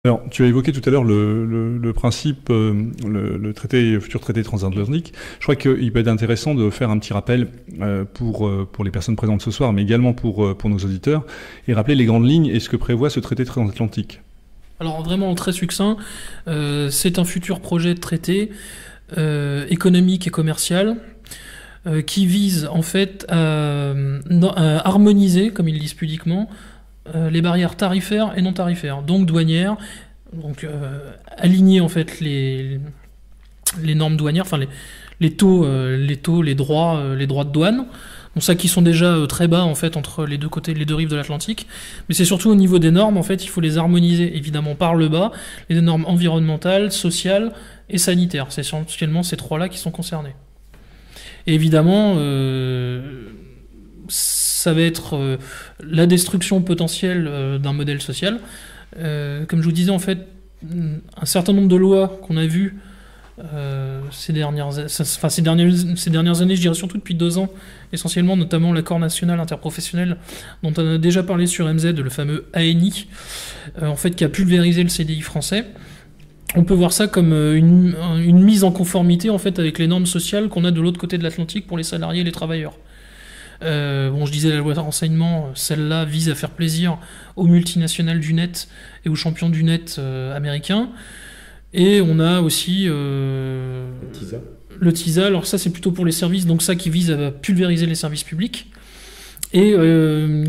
Alors, tu as évoqué tout à l'heure le principe, futur traité transatlantique. Je crois qu'il peut être intéressant de faire un petit rappel pour les personnes présentes ce soir, mais également pour nos auditeurs, et rappeler les grandes lignes et ce que prévoit ce traité transatlantique. Alors vraiment très succinct, c'est un futur projet de traité économique et commercial qui vise en fait à harmoniser, comme ils le disent pudiquement, les barrières tarifaires et non tarifaires, donc douanières, donc aligner en fait les normes douanières, enfin les taux, les droits de douane. Donc ça qui sont déjà très bas en fait entre les deux côtés, les deux rives de l'Atlantique, mais c'est surtout au niveau des normes en fait, il faut les harmoniser évidemment par le bas, les normes environnementales, sociales et sanitaires. C'est essentiellement ces trois-là qui sont concernés. Et évidemment, ça va être la destruction potentielle d'un modèle social. Comme je vous disais, en fait, un certain nombre de lois qu'on a vues ces dernières années, je dirais surtout depuis 2 ans, essentiellement, notamment l'accord national interprofessionnel dont on a déjà parlé sur MZ, le fameux ANI, en fait, qui a pulvérisé le CDI français. On peut voir ça comme une mise en conformité en fait avec les normes sociales qu'on a de l'autre côté de l'Atlantique pour les salariés et les travailleurs. Je disais la loi de renseignement, celle-là vise à faire plaisir aux multinationales du net et aux champions du net américains. Et on a aussi le TISA. Alors ça c'est plutôt pour les services, donc ça qui vise à pulvériser les services publics. Et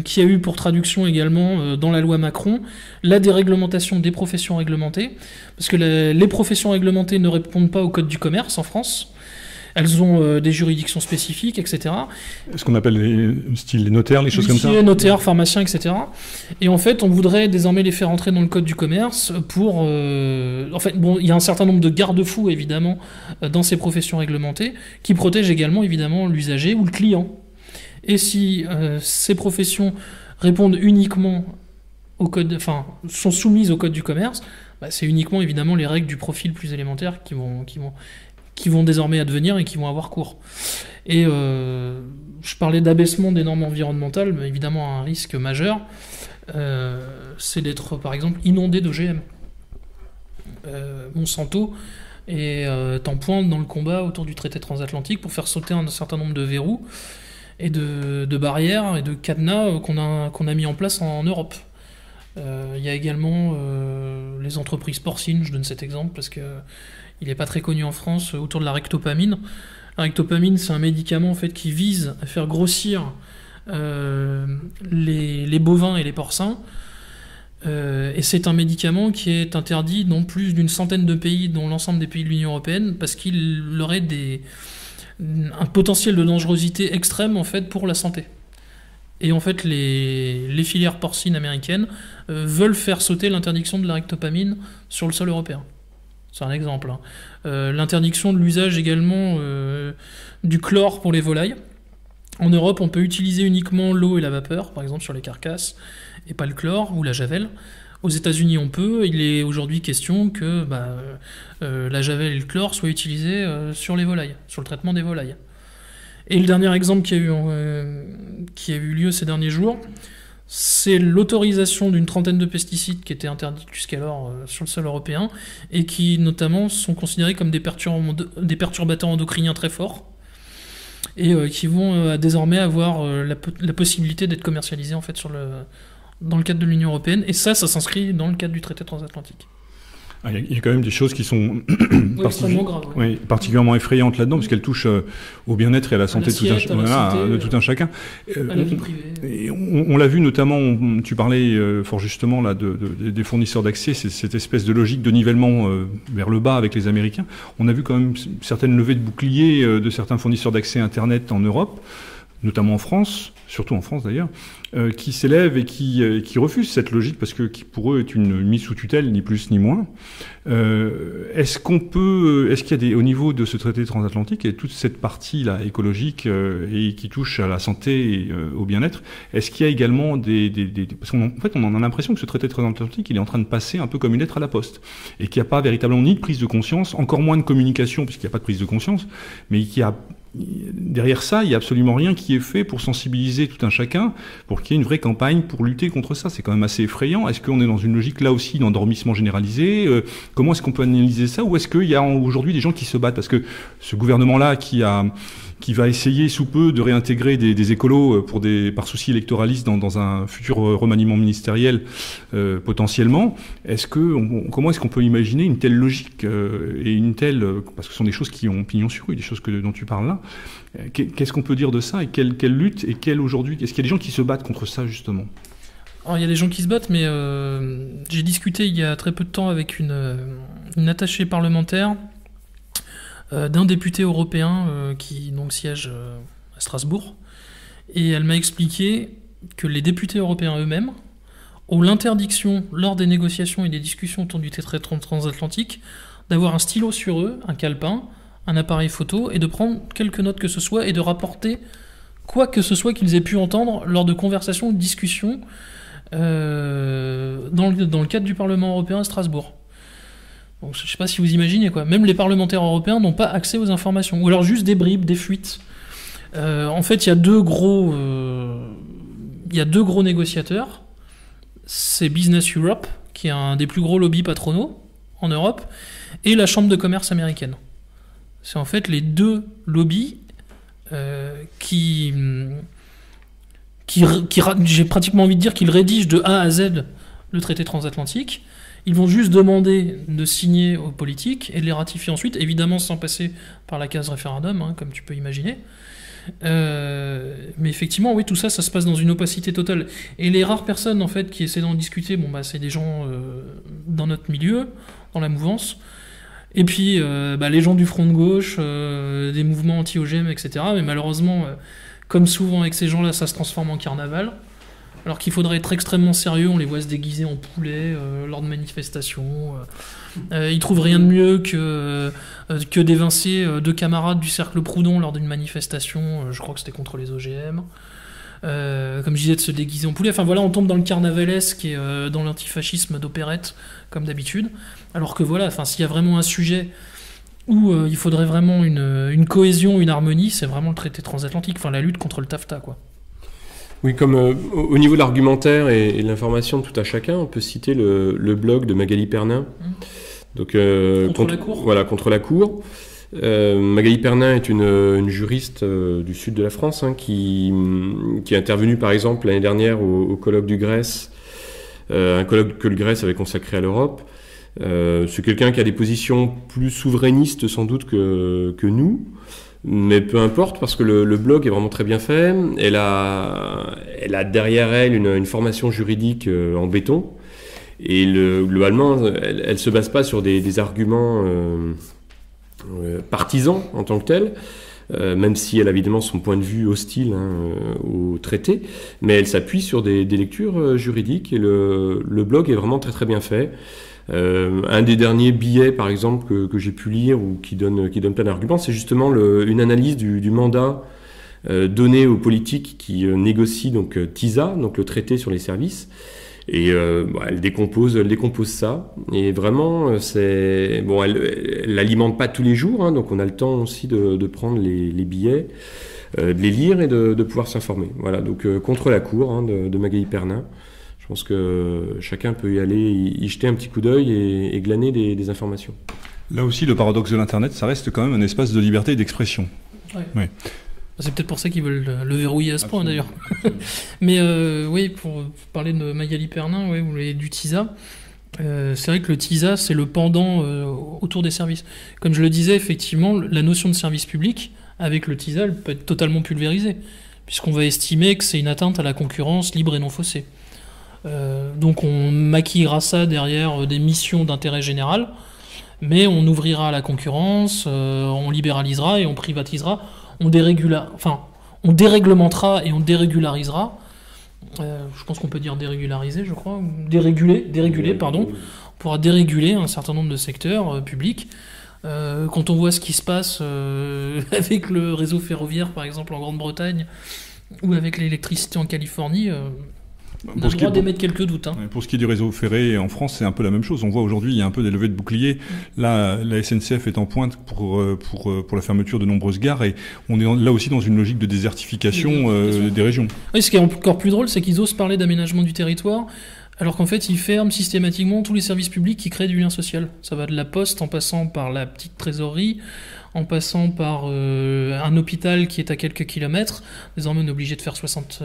qui a eu pour traduction également dans la loi Macron la déréglementation des professions réglementées, parce que les professions réglementées ne répondent pas au code du commerce en France, elles ont des juridictions spécifiques, etc. Ce qu'on appelle les notaires, les choses comme ça. Les notaires, pharmaciens, etc. Et en fait, on voudrait désormais les faire entrer dans le code du commerce pour... En fait, bon, il y a un certain nombre de garde-fous, évidemment, dans ces professions réglementées, qui protègent également, évidemment, l'usager ou le client. Et si ces professions répondent uniquement au code, enfin, sont soumises au code du commerce, c'est uniquement évidemment les règles du profil plus élémentaire qui vont désormais advenir et qui vont avoir cours. Et je parlais d'abaissement des normes environnementales, mais évidemment un risque majeur, c'est d'être par exemple inondé d'OGM. Monsanto est en pointe dans le combat autour du traité transatlantique pour faire sauter un certain nombre de verrous et de barrières et de cadenas qu'on a mis en place en Europe. Il y a également les entreprises porcines, je donne cet exemple parce qu'il n'est pas très connu en France, autour de la rectopamine. La rectopamine, c'est un médicament en fait, qui vise à faire grossir les bovins et les porcins. Et c'est un médicament qui est interdit dans plus d'une centaine de pays, dont l'ensemble des pays de l'Union européenne, parce qu'il aurait un potentiel de dangerosité extrême en fait pour la santé. Et en fait, les filières porcines américaines veulent faire sauter l'interdiction de la rectopamine sur le sol européen. C'est un exemple. L'interdiction de l'usage également du chlore pour les volailles. En Europe, on peut utiliser uniquement l'eau et la vapeur, par exemple sur les carcasses, et pas le chlore ou la javel. Aux États-Unis, on peut. Il est aujourd'hui question que la javel et le chlore soient utilisés sur les volailles, sur le traitement des volailles. Et le dernier exemple qui a eu lieu ces derniers jours, c'est l'autorisation d'une trentaine de pesticides qui étaient interdits jusqu'alors sur le sol européen et qui notamment sont considérés comme des perturbateurs endocriniens très forts et qui vont désormais avoir la possibilité d'être commercialisés en fait dans le cadre de l'Union européenne. Et ça s'inscrit dans le cadre du traité transatlantique. Il y a quand même des choses qui sont particulièrement effrayantes là-dedans, parce qu'elles touchent au bien-être et à la santé de tout un chacun. À la vie privée. On l'a vu notamment, tu parlais fort justement là, des fournisseurs d'accès, cette espèce de logique de nivellement vers le bas avec les Américains. On a vu quand même certaines levées de boucliers de certains fournisseurs d'accès Internet en Europe, notamment en France, surtout en France d'ailleurs, qui s'élèvent et qui refusent cette logique parce que qui pour eux est une mise sous tutelle, ni plus ni moins. Est-ce qu'il y a au niveau de ce traité transatlantique et toute cette partie là écologique et qui touche à la santé et au bien-être, est-ce qu'il y a également parce qu'en fait on en a l'impression que ce traité transatlantique il est en train de passer un peu comme une lettre à la poste et qu'il n'y a pas véritablement ni de prise de conscience, encore moins de communication puisqu'il n'y a pas de prise de conscience, mais qu'il y a derrière ça, il n'y a absolument rien qui est fait pour sensibiliser tout un chacun, pour qu'il y ait une vraie campagne pour lutter contre ça. C'est quand même assez effrayant. Est-ce qu'on est dans une logique là aussi d'endormissement généralisé? Comment est-ce qu'on peut analyser ça? Ou est-ce qu'il y a aujourd'hui des gens qui se battent? Parce que ce gouvernement-là qui va essayer sous peu de réintégrer des écolos par souci électoraliste dans un futur remaniement ministériel potentiellement, comment est-ce qu'on peut imaginer une telle logique et une telle, parce que ce sont des choses qui ont pignon sur rue, des choses dont tu parles là. Qu'est-ce qu'on peut dire de ça et quelle lutte et aujourd'hui, est-ce qu'il y a des gens qui se battent contre ça justement? Alors, il y a des gens qui se battent, mais j'ai discuté il y a très peu de temps avec une attachée parlementaire d'un député européen qui donc siège à Strasbourg, et elle m'a expliqué que les députés européens eux-mêmes ont l'interdiction, lors des négociations et des discussions autour du traité transatlantique, d'avoir un stylo sur eux, un calepin, un appareil photo, et de prendre quelques notes que ce soit, et de rapporter quoi que ce soit qu'ils aient pu entendre lors de conversations ou de discussions dans le cadre du Parlement européen à Strasbourg. Donc, je ne sais pas si vous imaginez, quoi. Même les parlementaires européens n'ont pas accès aux informations. Ou alors juste des bribes, des fuites. En fait, il y a deux gros négociateurs. C'est Business Europe, qui est un des plus gros lobbies patronaux en Europe, et la Chambre de commerce américaine. C'est en fait les deux lobbies qui j'ai pratiquement envie de dire qu'ils rédigent de A à Z le traité transatlantique. Ils vont juste demander de signer aux politiques et de les ratifier ensuite, évidemment sans passer par la case référendum, hein, comme tu peux imaginer. Mais effectivement, oui, tout ça, ça se passe dans une opacité totale. Et les rares personnes en fait qui essaient d'en discuter, c'est des gens dans notre milieu, dans la mouvance. Et puis les gens du front de gauche, des mouvements anti-OGM, etc. Mais malheureusement, comme souvent avec ces gens-là, ça se transforme en carnaval. Alors qu'il faudrait être extrêmement sérieux, on les voit se déguiser en poulet lors de manifestations. Ils trouvent rien de mieux que d'évincer deux camarades du cercle Proudhon lors d'une manifestation, je crois que c'était contre les OGM. Comme je disais, de se déguiser en poulet. Enfin voilà, on tombe dans le carnavalesque et dans l'antifascisme d'opérette, comme d'habitude. Alors que voilà, s'il y a vraiment un sujet où il faudrait vraiment une cohésion, une harmonie, c'est vraiment le traité transatlantique, la lutte contre le TAFTA, quoi. Oui, comme au niveau de l'argumentaire et de l'information de tout à chacun, on peut citer le blog de Magali Pernin. Donc, contre la Cour. Voilà, contre la Cour. Magali Pernin est une juriste du sud de la France qui est intervenue par exemple l'année dernière au colloque du Grèce, un colloque que le Grèce avait consacré à l'Europe. C'est quelqu'un qui a des positions plus souverainistes sans doute que nous. Mais peu importe, parce que le blog est vraiment très bien fait. Elle a derrière elle une formation juridique en béton. Et globalement, elle se base pas sur des arguments partisans en tant que tels, même si elle a évidemment son point de vue hostile au traité. Mais elle s'appuie sur des lectures juridiques et le blog est vraiment très très bien fait. Un des derniers billets, par exemple, que j'ai pu lire ou qui donne plein d'arguments, c'est justement une analyse du mandat donné aux politiques qui négocient donc TISA, donc le traité sur les services. Et elle décompose ça. Et vraiment, elle l'alimente pas tous les jours, donc on a le temps aussi de prendre les billets, de les lire et de pouvoir s'informer. Voilà, donc contre la Cour de Magali Pernin. Je pense que chacun peut y aller, y jeter un petit coup d'œil et glaner des informations. Là aussi, le paradoxe de l'Internet, ça reste quand même un espace de liberté et d'expression. Ouais. C'est peut-être pour ça qu'ils veulent le verrouiller à ce point, d'ailleurs. Mais oui, pour parler de Magali Pernin, ou du TISA, c'est vrai que le TISA, c'est le pendant autour des services. Comme je le disais, effectivement, la notion de service public, avec le TISA, elle peut être totalement pulvérisée, puisqu'on va estimer que c'est une atteinte à la concurrence libre et non faussée. Donc on maquillera ça derrière des missions d'intérêt général, mais on ouvrira à la concurrence, on libéralisera et on privatisera, on déréglementera et on dérégularisera. Je pense qu'on peut dire dérégulariser, je crois, déréguler, pardon. On pourra déréguler un certain nombre de secteurs publics. Quand on voit ce qui se passe avec le réseau ferroviaire, par exemple en Grande-Bretagne, ou avec l'électricité en Californie, On a le droit d'émettre quelques doutes. Hein. Pour ce qui est du réseau ferré en France, c'est un peu la même chose. On voit aujourd'hui, il y a un peu des levées de boucliers. Là, la SNCF est en pointe pour la fermeture de nombreuses gares et on est là aussi dans une logique de désertification des régions. Oui, ce qui est encore plus drôle, c'est qu'ils osent parler d'aménagement du territoire, alors qu'en fait, ils ferment systématiquement tous les services publics qui créent du lien social. Ça va de la poste en passant par la petite trésorerie, en passant par un hôpital qui est à quelques kilomètres. Désormais, on est obligé de faire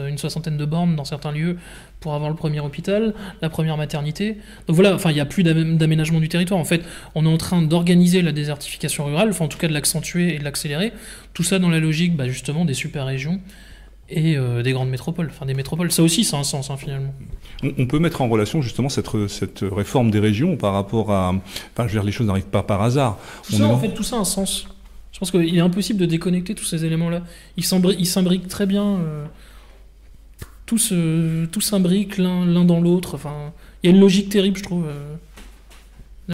une soixantaine de bornes dans certains lieux pour avoir le premier hôpital, la première maternité. Donc voilà, il n'y a plus d'aménagement du territoire. En fait, on est en train d'organiser la désertification rurale, en tout cas de l'accentuer et de l'accélérer. Tout ça dans la logique, justement, des super-régions et des grandes métropoles, des métropoles. Ça aussi, ça a un sens, finalement. On peut mettre en relation justement cette réforme des régions par rapport à... les choses n'arrivent pas par hasard. Tout ça a un sens. Je pense qu'il est impossible de déconnecter tous ces éléments-là. Ils s'imbriquent très bien. Tout s'imbrique l'un dans l'autre. Il y a une logique terrible, je trouve.